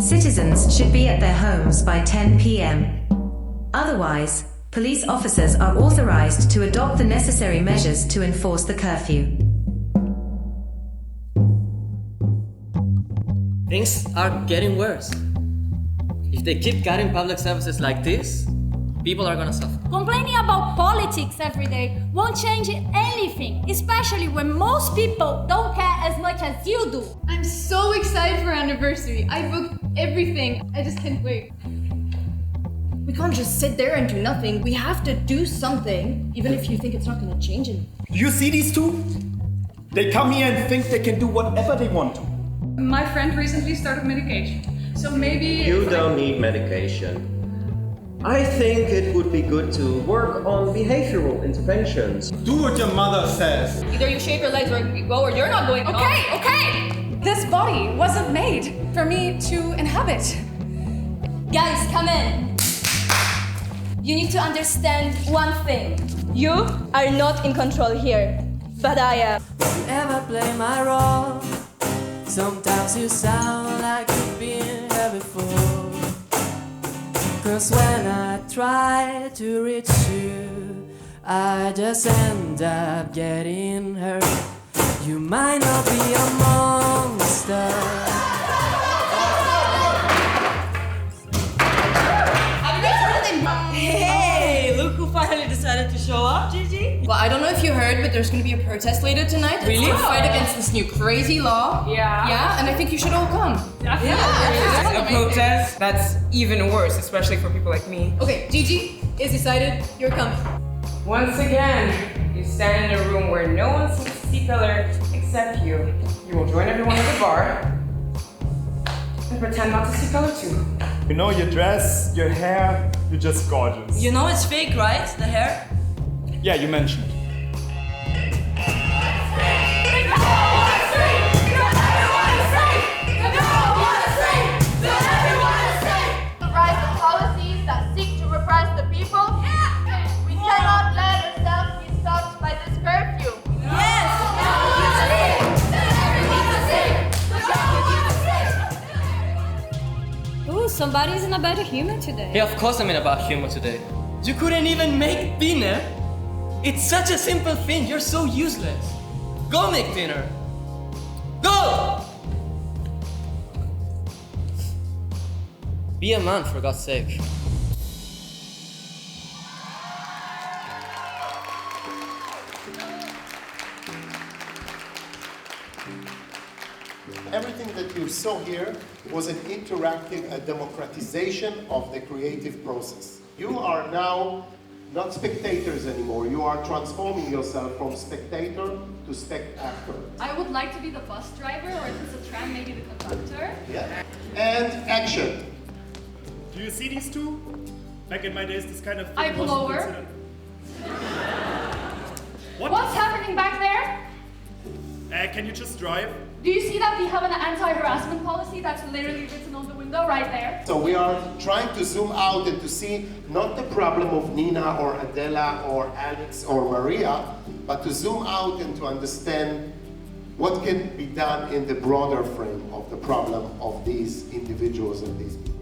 Citizens should be at their homes by 10 p.m. Otherwise, police officers are authorized to adopt the necessary measures to enforce the curfew. Things are getting worse. If they keep cutting public services like this, people are gonna suffer. Complaining about politics every day won't change anything, especially when most people don't care as much as you do. I'm so excited for our anniversary. I booked everything. I just can't wait. We can't just sit there and do nothing. We have to do something, even if you think it's not gonna change anything. You see these two? They come here and think they can do whatever they want to. My friend recently started medication, so maybe... You don't need medication. I think it would be good to work on behavioral interventions. Do what your mother says. Either you shave your legs or you go, or you're not going at all. Okay! This body wasn't made for me to inhabit. Guys, come in. You need to understand one thing. You are not in control here, but I am. Ever play my role? Sometimes you sound like you've been here before. 'Cause when I try to reach you, I just end up getting hurt. You might not be a monster. Hey, look who finally decided to show up, Gigi. Well, I don't know if you heard, but there's gonna be a protest later tonight. Really? To fight against this new crazy law. Yeah. Yeah, and I think you should all come. Definitely. A protest, that's even worse, especially for people like me. Okay, Gigi is decided. You're coming. Once again, you stand in a room where no one seems to see color except you. You will join everyone at the bar and pretend not to see color too. You know, your dress, your hair, you're just gorgeous. You know it's fake, right? The hair? Yeah, you mentioned. Policies that seek to repress the people. We cannot let ourselves be stopped by this curfew. Ooh, somebody's in a better humor today. Yeah, of course I'm in a bad humor today. You couldn't even make dinner? It's such a simple thing, you're so useless. Go make dinner. Go! Be a man, for God's sake. Everything that you saw here was an interactive democratization of the creative process. You are now not spectators anymore. You are transforming yourself from spectator to spectator. I would like to be the bus driver, or if it's a tram, maybe the conductor. Yeah. And action. Do you see these two? Back in my days, this kind of thing I pull wasn't over. considered. What's happening back there? Can you just drive? Do you see that we have an anti-harassment policy that's literally written on the window right there? So we are trying to zoom out and to see not the problem of Nina or Adela or Alex or Maria, but to zoom out and to understand what can be done in the broader frame of the problem of these individuals and these people.